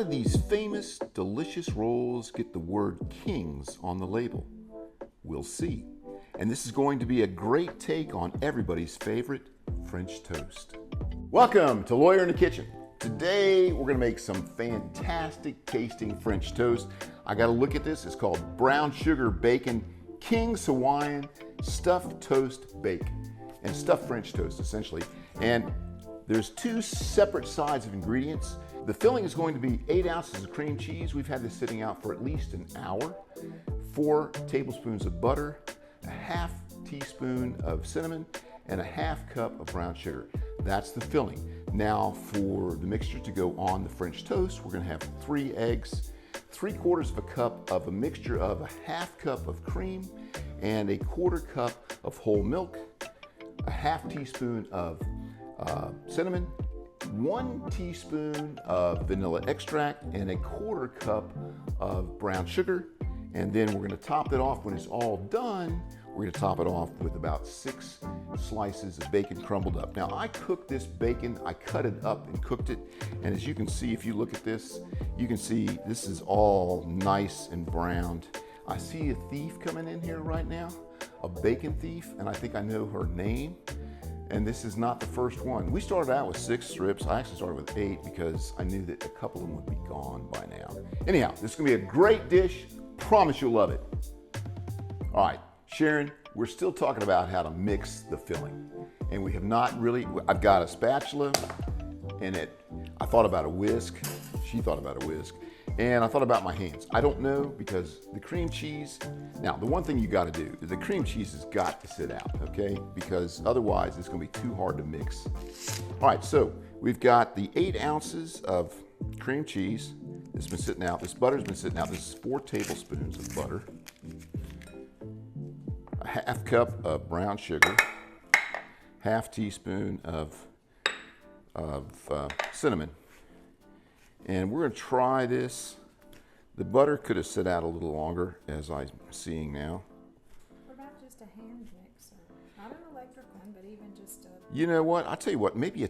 did these famous, delicious rolls get the word King's on the label? We'll see. And this is going to be a great take on everybody's favorite French toast. Welcome to Lawyer in the Kitchen. Today, we're gonna make some fantastic tasting French toast. I gotta look at this. It's called brown sugar bacon, King's Hawaiian stuffed toast bake, and stuffed French toast, essentially. And there's two separate sides of ingredients. The filling is going to be 8 ounces of cream cheese. We've had this sitting out for at least an hour. 4 tablespoons of butter, a half teaspoon of cinnamon, and a half cup of brown sugar. That's the filling. Now for the mixture to go on the French toast, we're gonna have 3 eggs, 3/4 of a cup of a mixture of a half cup of cream and a 1/4 cup of whole milk, a half teaspoon of cinnamon, 1 teaspoon of vanilla extract, and a 1/4 cup of brown sugar. And then we're gonna top it off when it's all done. We're gonna top it off with about 6 slices of bacon crumbled up. Now I cooked this bacon, I cut it up and cooked it. And as you can see, if you look at this, you can see this is all nice and browned. I see a thief coming in here right now, a bacon thief, and I think I know her name. And this is not the first one. We started out with 6 strips. I actually started with 8 because I knew that a couple of them would be gone by now. Anyhow, this is gonna be a great dish. Promise you'll love it. All right, Sharon, we're still talking about how to mix the filling. And we have not really, I've got a spatula and I thought about a whisk. She thought about a whisk. And I thought about my hands. I don't know because the cream cheese, now the one thing you gotta do is the cream cheese has got to sit out, okay? Because otherwise it's gonna be too hard to mix. All right, so we've got the 8 ounces of cream cheese. It's been sitting out, this butter's been sitting out. This is 4 tablespoons of butter. A half cup of brown sugar, half teaspoon of cinnamon. And we're gonna try this. The butter could have set out a little longer, as I'm seeing now. What about just a hand mixer? Not an electric one, but even just a... You know what, I'll tell you what, maybe a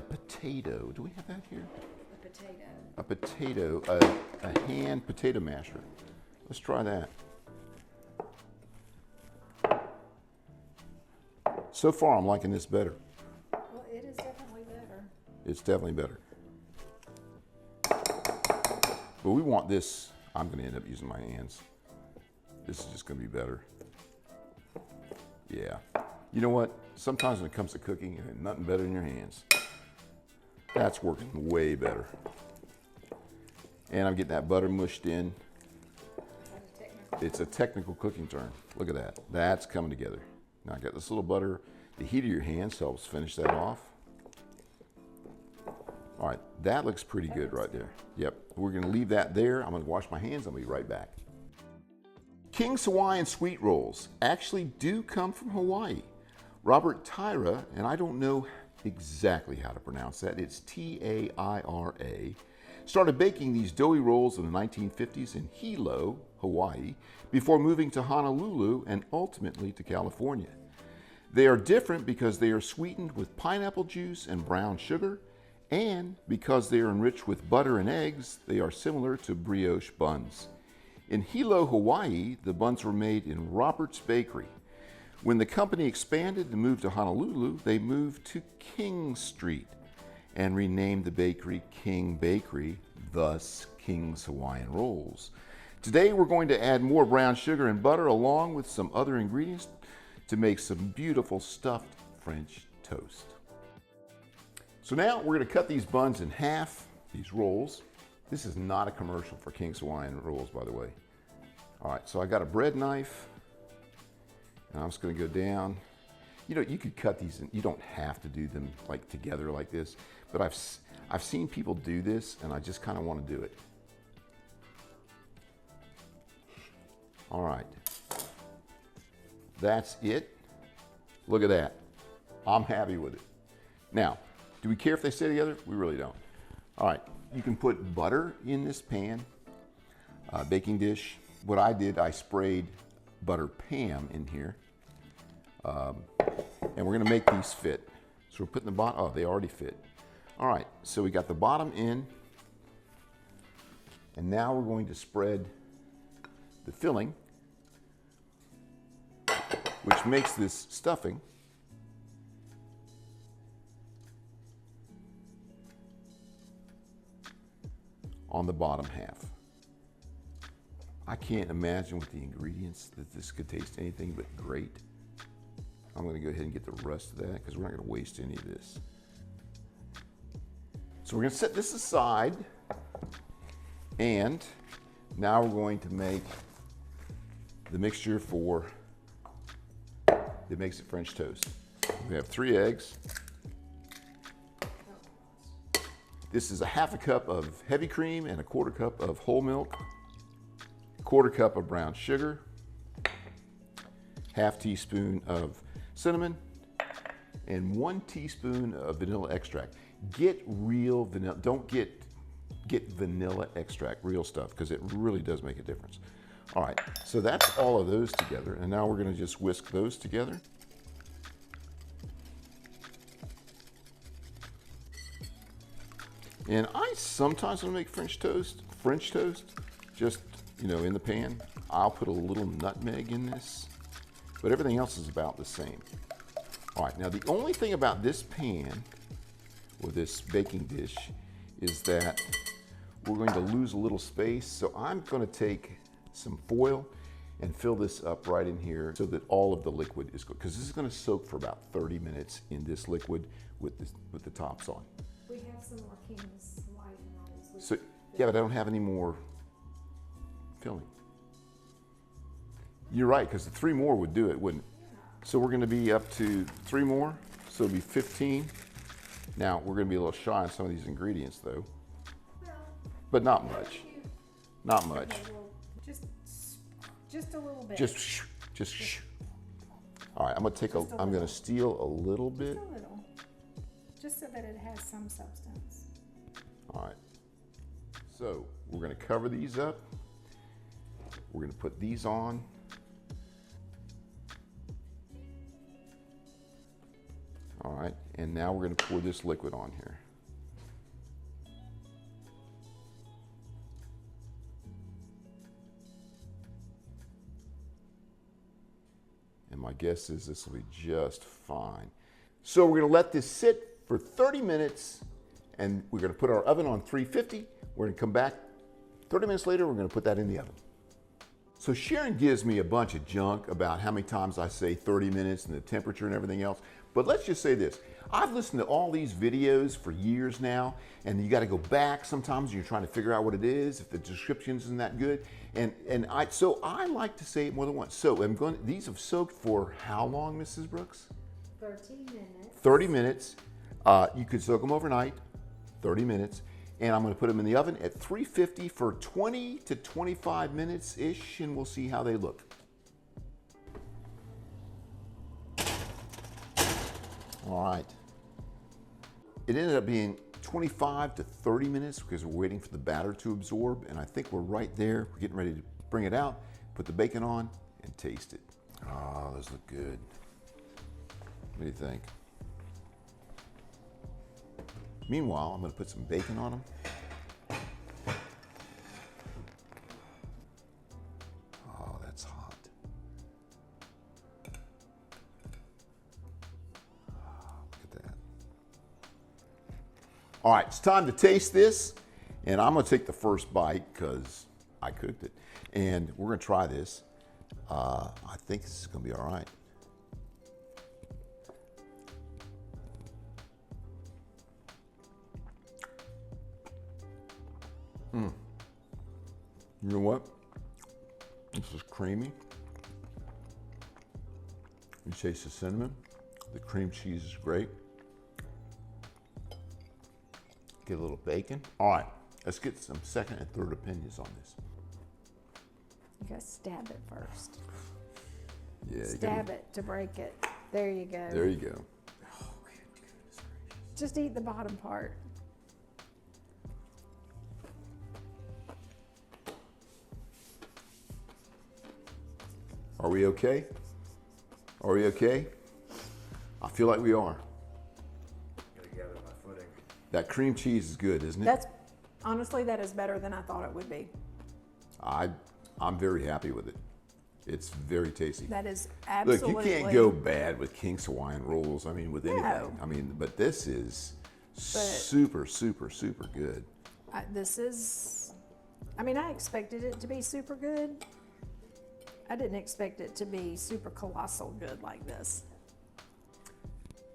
potato. Do we have that here? A potato. A potato, a hand potato masher. Let's try that. So far, I'm liking this better. Well, it is definitely better. It's definitely better. But we want this, I'm gonna end up using my hands. This is just gonna be better. Yeah. You know what? Sometimes when it comes to cooking, there's nothing better than your hands. That's working way better. And I'm getting that butter mushed in. It's a technical cooking term. Look at that. That's coming together. Now I got this little butter. The heat of your hands helps finish that off. All right, that looks pretty good right there. Yep, we're gonna leave that there. I'm gonna wash my hands, I'll be right back. King's Hawaiian sweet rolls actually do come from Hawaii. Robert Tyra, and I don't know exactly how to pronounce that, it's T-A-I-R-A, started baking these doughy rolls in the 1950s in Hilo, Hawaii, before moving to Honolulu and ultimately to California. They are different because they are sweetened with pineapple juice and brown sugar, and because they are enriched with butter and eggs, they are similar to brioche buns. In Hilo, Hawaii, the buns were made in Robert's Bakery. When the company expanded and moved to Honolulu, they moved to King Street and renamed the bakery King Bakery, thus King's Hawaiian Rolls. Today we're going to add more brown sugar and butter along with some other ingredients to make some beautiful stuffed French toast. So now we're going to cut these buns in half, these rolls. This is not a commercial for King's Hawaiian Rolls, by the way. All right, so I got a bread knife, and I'm just going to go down. You know, you could cut these, and you don't have to do them like together like this, but I've seen people do this, and I just kind of want to do it. All right, that's it. Look at that. I'm happy with it. Now, do we care if they stay together? We really don't. All right, you can put butter in this pan, baking dish. What I did, I sprayed butter Pam in here. And we're gonna make these fit. So we're putting the bottom, oh, they already fit. All right, so we got the bottom in, And now we're going to spread the filling, which makes this stuffing on the bottom half. I can't imagine with the ingredients that this could taste anything but great. I'm going to go ahead and get the rest of that because we're not going to waste any of this. So we're going to set this aside, and now we're going to make the mixture for that makes it French toast. We have 3 eggs. This is a ½ cup of heavy cream and a ¼ cup of whole milk, ¼ cup of brown sugar, ½ teaspoon of cinnamon, and 1 teaspoon of vanilla extract. Get real vanilla, don't get vanilla extract, real stuff, because it really does make a difference. All right, so that's all of those together, and now we're gonna just whisk those together. And I sometimes when I make French toast, just, you know, in the pan, I'll put a little nutmeg in this, but everything else is about the same. All right, now the only thing about this pan, or this baking dish, is that we're going to lose a little space, so I'm gonna take some foil and fill this up right in here so that all of the liquid is good, because this is gonna soak for about 30 minutes in this liquid with the tops on. We have some more King's Hawaiian rolls. So, yeah, but I don't have any more filling. You're right, because the 3 more would do it, wouldn't it? So we're gonna be up to 3 more, so it'll be 15. Now, we're gonna be a little shy on some of these ingredients though, but not much, not much. Okay, well, just a little bit. Just shh. All right, I'm gonna steal a little bit. Just a little. Just so that it has some substance. All right, so we're gonna cover these up. We're gonna put these on. All right, and now we're gonna pour this liquid on here. And my guess is this will be just fine. So we're gonna let this sit for 30 minutes, and we're gonna put our oven on 350. We're gonna come back 30 minutes later, we're gonna put that in the oven. So Sharon gives me a bunch of junk about how many times I say 30 minutes and the temperature and everything else. But let's just say this. I've listened to all these videos for years now, and you got to go back sometimes. You're trying to figure out what it is, if the description isn't that good. So I like to say it more than once. So these have soaked for how long, Mrs. Brooks? 30 minutes. 30 minutes. You could soak them overnight, 30 minutes. And I'm going to put them in the oven at 350 for 20 to 25 minutes-ish, and we'll see how they look. All right. It ended up being 25 to 30 minutes because we're waiting for the batter to absorb, and I think we're right there. We're getting ready to bring it out, put the bacon on, and taste it. Oh, those look good. What do you think? Meanwhile, I'm going to put some bacon on them. Oh, that's hot. Oh, look at that. All right, it's time to taste this. And I'm going to take the first bite because I cooked it. And we're going to try this. I think this is going to be all right. You know what? This is creamy. You taste the cinnamon. The cream cheese is great. Get a little bacon. All right, let's get some second and third opinions on this. You gotta stab it first. Yeah. Stab it to break it. There you go. There you go. Oh, goodness gracious. Just eat the bottom part. Are we okay? Are we okay? I feel like we are. Gotta gather my footing. That cream cheese is good, isn't it? Honestly, that is better than I thought it would be. I'm very happy with it. It's very tasty. That is Look, absolutely. you can't go bad with King's Hawaiian rolls. I mean, with anything. No. I mean, but this is super, super, super good. This is, I mean, I expected it to be super good. I didn't expect it to be super colossal good like this.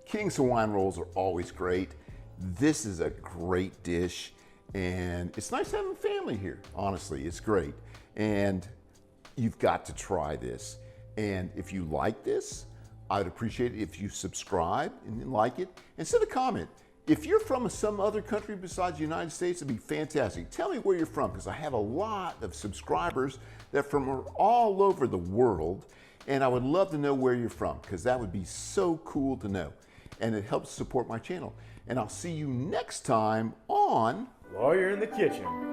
King's Hawaiian rolls are always great. This is a great dish, and it's nice having family here. Honestly, it's great. And you've got to try this. And if you like this, I'd appreciate it if you subscribe and like it and send a comment. If you're from some other country besides the United States, it'd be fantastic. Tell me where you're from, because I have a lot of subscribers that are from all over the world, and I would love to know where you're from, because that would be so cool to know. And it helps support my channel. And I'll see you next time on While you're in the kitchen.